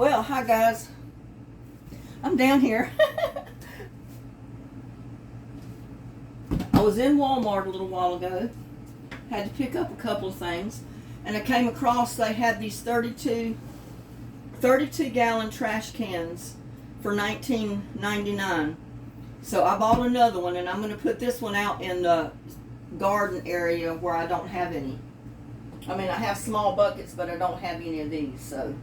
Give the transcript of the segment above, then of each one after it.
Well, hi guys. I'm down here. I was in Walmart a little while ago. Had to pick up a couple of things. And I came across, they had these 32 gallon trash cans for $19.99. So I bought another one, and I'm going to put this one out in the garden area where I don't have any. I mean, I have small buckets, but I don't have any of these, so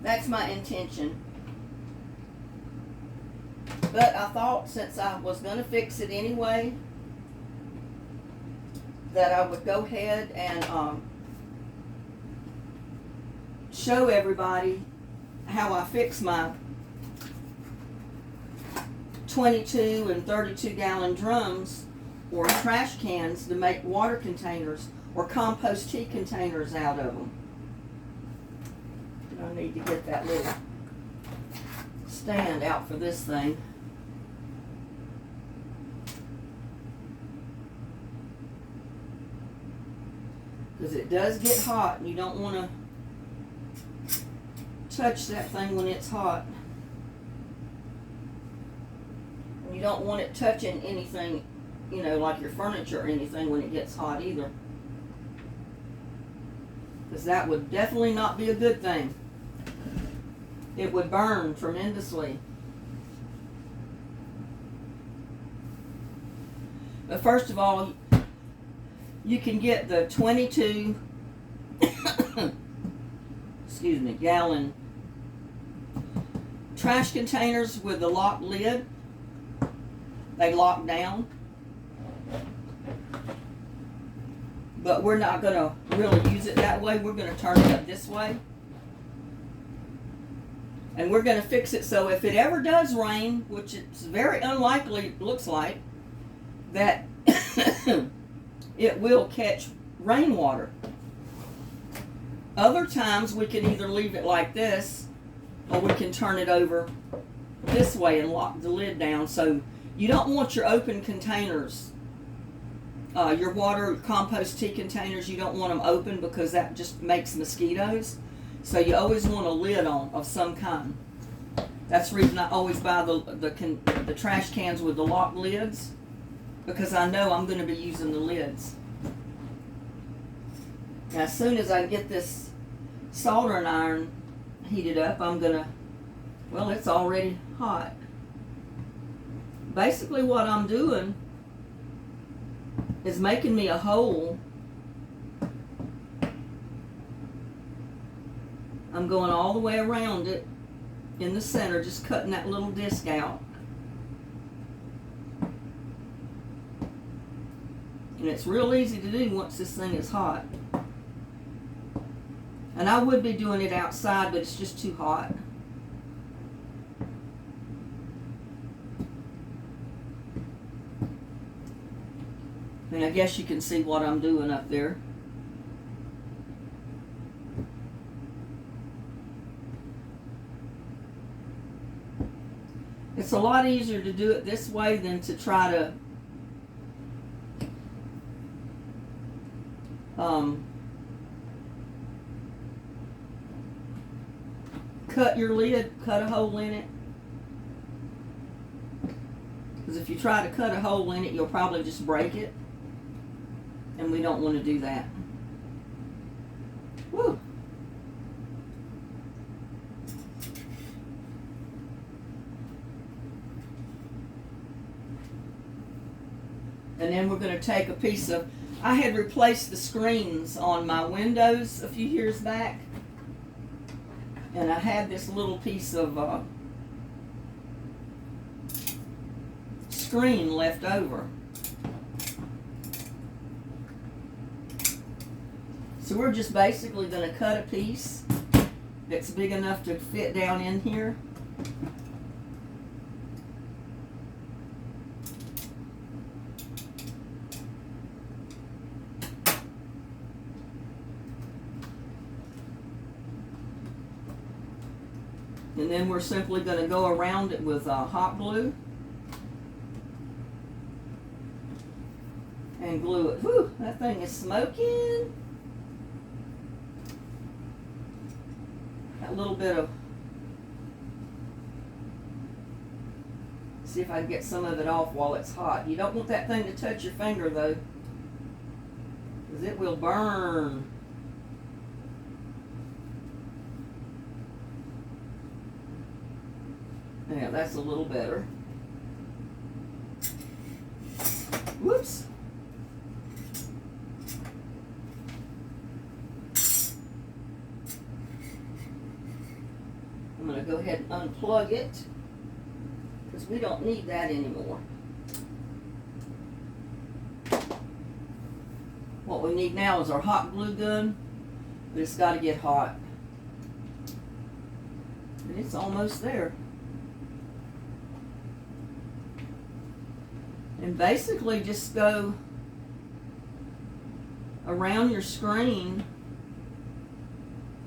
that's my intention. But I thought, since I was going to fix it anyway, that I would go ahead and show everybody how I fix my 22 and 32 gallon drums or trash cans to make water containers or compost tea containers out of them. I need to get that little stand out for this thing. Because it does get hot, and you don't want to touch that thing when it's hot. And you don't want it touching anything, you know, like your furniture or anything when it gets hot either. Because that would definitely not be a good thing. It would burn tremendously. But first of all, you can get the 22 excuse me, gallon trash containers with the locked lid. They lock down. But we're not going to really use it that way. We're going to turn it up this way. And we're going to fix it so if it ever does rain, which it's very unlikely, it looks like, that it will catch rainwater. Other times we can either leave it like this, or we can turn it over this way and lock the lid down. So you don't want your open containers, your water compost tea containers, you don't want them open because that just makes mosquitoes. So you always want a lid on of some kind. That's the reason I always buy the trash cans with the locked lids, because I know I'm going to be using the lids. Now, as soon as I get this soldering iron heated up, I'm going to, well, it's already hot. Basically what I'm doing is making me a hole. I'm going all the way around it in the center, just cutting that little disc out. And it's real easy to do once this thing is hot. And I would be doing it outside, but it's just too hot. I mean, I guess you can see what I'm doing up there. It's a lot easier to do it this way than to try to cut your lid, cut a hole in it. Because if you try to cut a hole in it, you'll probably just break it. And we don't want to do that. Woo! And then we're going to take a piece of, I had replaced the screens on my windows a few years back. And I had this little piece of screen left over. So we're just basically going to cut a piece that's big enough to fit down in here. And then we're simply going to go around it with hot glue and glue it. Whew, that thing is smoking. that little bit of, see if I can get some of it off while it's hot. You don't want that thing to touch your finger though, because it will burn. Yeah, that's a little better. Whoops. I'm going to go ahead and unplug it because we don't need that anymore. What we need now is our hot glue gun, but it's got to get hot. And it's almost there. And basically just go around your screen.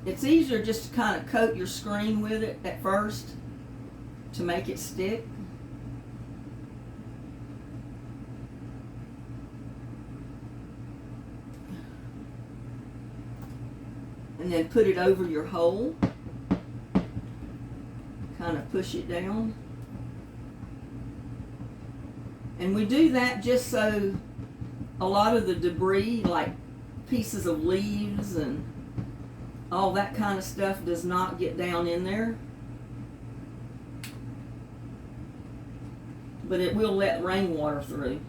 It's easier just to kind of coat your screen with it at first to make it stick. And then put it over your hole. Kind of push it down. And we do that just so a lot of the debris, like pieces of leaves and all that kind of stuff, does not get down in there. But it will let rainwater through.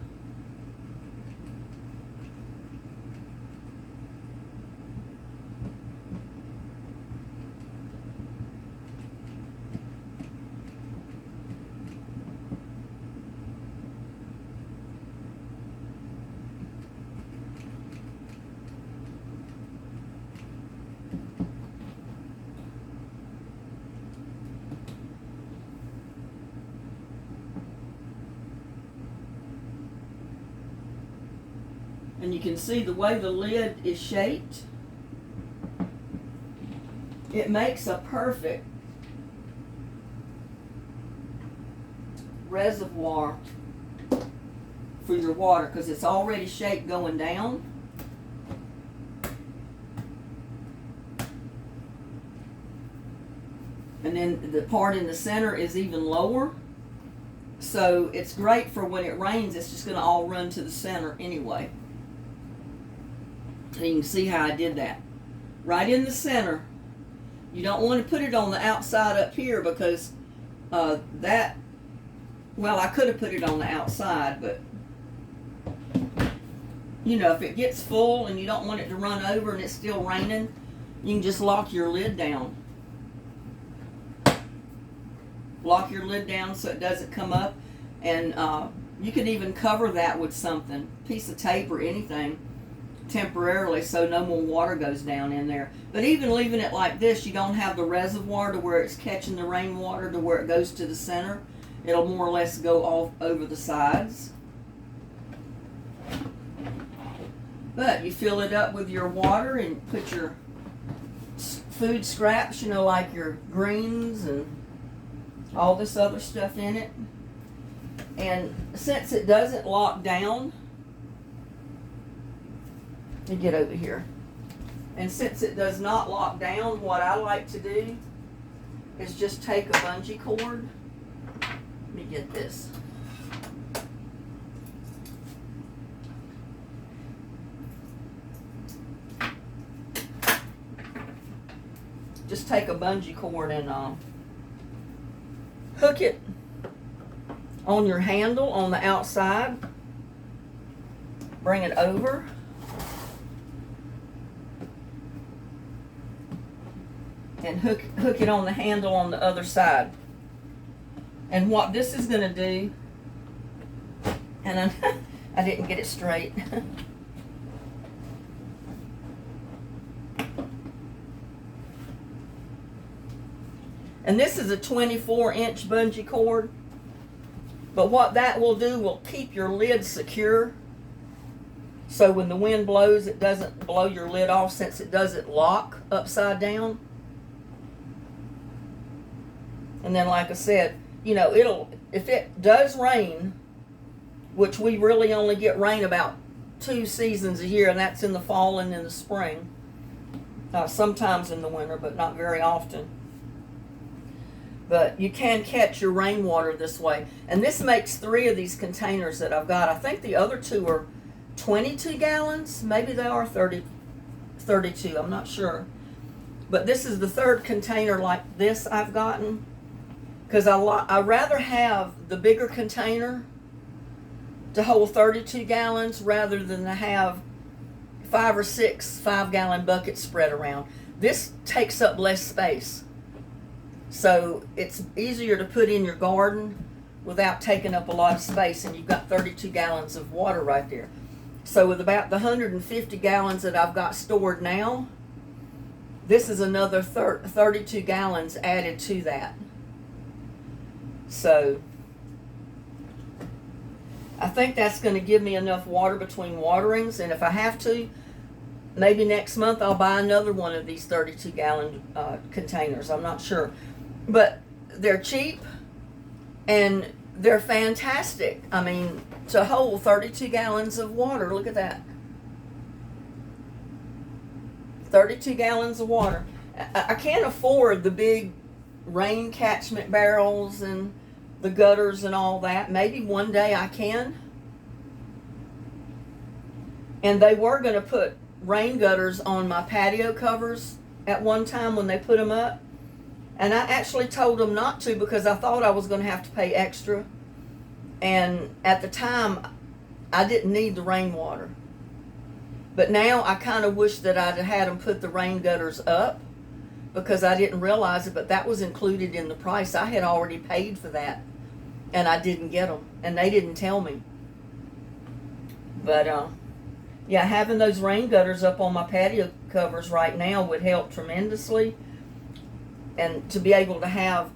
And you can see the way the lid is shaped. It makes a perfect reservoir for your water because it's already shaped going down. And then the part in the center is even lower. So it's great for when it rains, it's just going to all run to the center anyway. And you can see how I did that. Right in the center. You don't want to put it on the outside up here because well, I could have put it on the outside, but you know, if it gets full and you don't want it to run over and it's still raining, you can just lock your lid down. Lock your lid down so it doesn't come up, and you can even cover that with something, piece of tape or anything, temporarily, so no more water goes down in there. But even leaving it like this, you don't have the reservoir to where it's catching the rainwater to where it goes to the center. It'll more or less go all over the sides. But you fill it up with your water and put your food scraps, you know, like your greens and all this other stuff in it. And since it doesn't lock down, let me get over here. And since it does not lock down, what I like to do is just take a bungee cord. Let me get this. Just take a bungee cord and hook it on your handle on the outside. Bring it over. And hook it on the handle on the other side. And what this is going to do, and I didn't get it straight. And this is a 24-inch bungee cord. But what that will do will keep your lid secure. So when the wind blows, it doesn't blow your lid off since it doesn't lock upside down. And then, like I said, you know, if it does rain, which we really only get rain about 2 seasons a year, and that's in the fall and in the spring. Sometimes in the winter, but not very often. But you can catch your rainwater this way. And this makes 3 of these containers that I've got. I think the other 2 are 22 gallons. Maybe they are 32. I'm not sure. But this is the 3rd container like this I've gotten. Because I rather have the bigger container to hold 32 gallons rather than to have 5 or 6 5-gallon buckets spread around. This takes up less space. So it's easier to put in your garden without taking up a lot of space, and you've got 32 gallons of water right there. So with about the 150 gallons that I've got stored now, this is another 32 gallons added to that. So I think that's going to give me enough water between waterings, and if I have to, maybe next month I'll buy another one of these 32 gallon containers. I'm not sure. But they're cheap and they're fantastic. I mean, to hold 32 gallons of water, look at that. 32 gallons of water. I can't afford the big rain catchment barrels and the gutters and all that. Maybe one day I can. And they were going to put rain gutters on my patio covers at one time when they put them up. And I actually told them not to because I thought I was going to have to pay extra. And at the time, I didn't need the rainwater. But now I kind of wish that I'd had them put the rain gutters up because I didn't realize it, but that was included in the price. I had already paid for that, and I didn't get them, and they didn't tell me. But, yeah, having those rain gutters up on my patio covers right now would help tremendously. And to be able to have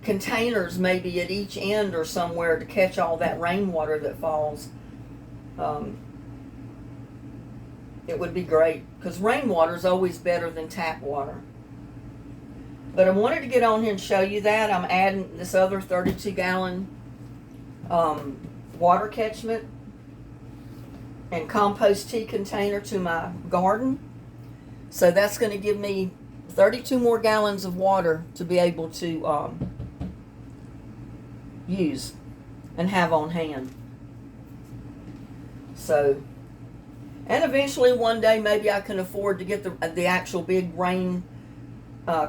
containers maybe at each end or somewhere to catch all that rainwater that falls, it would be great. Because rainwater is always better than tap water. But I wanted to get on here and show you that. I'm adding this other 32 gallon water catchment and compost tea container to my garden. So that's going to give me 32 more gallons of water to be able to use and have on hand. So, and eventually one day maybe I can afford to get the actual big rain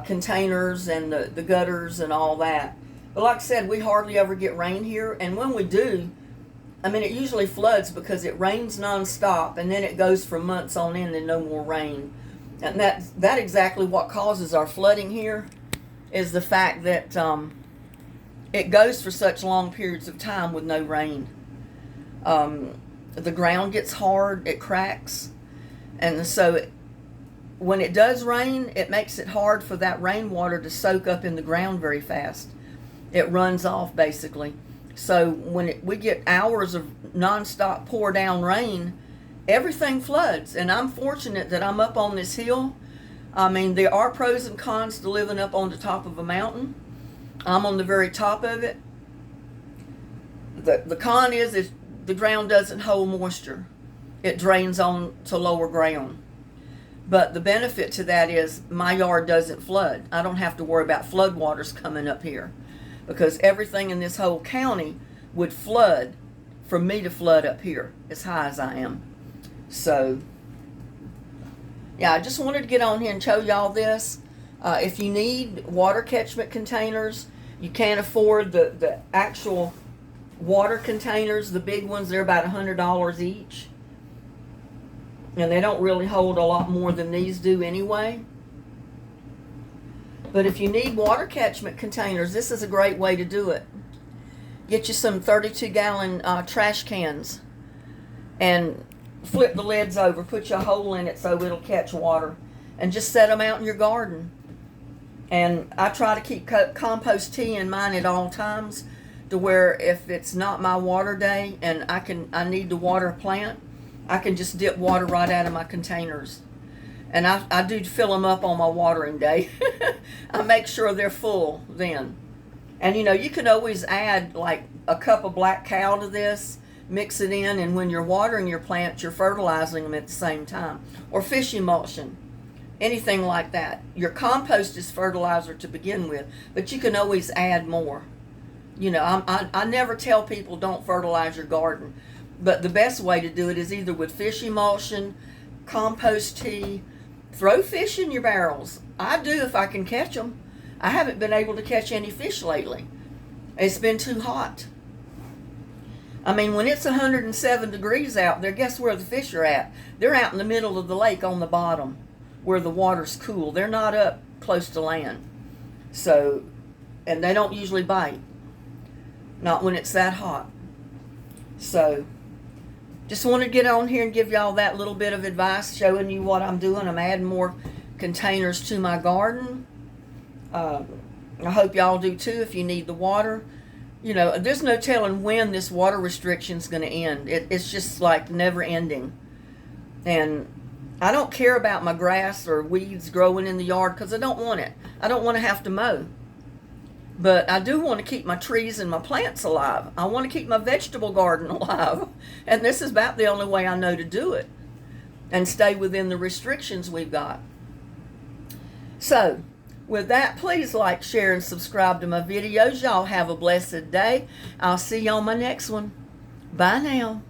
containers and the gutters and all that. But like I said, we hardly ever get rain here, and when we do, I mean, it usually floods because it rains nonstop, and then it goes for months on end and no more rain. And that exactly what causes our flooding here is the fact that it goes for such long periods of time with no rain. The ground gets hard, it cracks, and so when it does rain, it makes it hard for that rainwater to soak up in the ground very fast. It runs off basically. So when we get hours of nonstop pour down rain, everything floods. And I'm fortunate that I'm up on this hill. I mean, there are pros and cons to living up on the top of a mountain. I'm on the very top of it. The con is the ground doesn't hold moisture. It drains on to lower ground. But the benefit to that is my yard doesn't flood. I don't have to worry about floodwaters coming up here, because everything in this whole county would flood for me to flood up here as high as I am. So, yeah, I just wanted to get on here and show y'all this. If you need water catchment containers, you can't afford the actual water containers, the big ones, they're about $100 each. And they don't really hold a lot more than these do anyway. But if you need water catchment containers, this is a great way to do it. Get you some 32-gallon trash cans and flip the lids over, put your hole in it so it'll catch water, and just set them out in your garden. And I try to keep compost tea in mine at all times, to where if it's not my water day and I need to water a plant, I can just dip water right out of my containers. And I do fill them up on my watering day. I make sure they're full then. And you can always add like a cup of black cow to this, mix it in, and when you're watering your plants, you're fertilizing them at the same time. Or fish emulsion. anything like that. Your compost is fertilizer to begin with, but you can always add more. You know, I never tell people don't fertilize your garden, but the best way to do it is either with fish emulsion, compost tea. Throw fish in your barrels. I do if I can catch them. I haven't been able to catch any fish lately. It's been too hot. I mean, when it's 107 degrees out there, guess where the fish are at? They're out in the middle of the lake on the bottom where the water's cool. They're not up close to land. So, and they don't usually bite. Not when it's that hot. So, just want to get on here and give y'all that little bit of advice, showing you what I'm doing. I'm adding more containers to my garden. I hope y'all do too if you need the water. You know, there's no telling when this water restriction's going to end. It's just like never ending. And I don't care about my grass or weeds growing in the yard because I don't want it. I don't want to have to mow. But I do want to keep my trees and my plants alive. I want to keep my vegetable garden alive. And this is about the only way I know to do it. And stay within the restrictions we've got. So, with that, please like, share, and subscribe to my videos. Y'all have a blessed day. I'll see you on my next one. Bye now.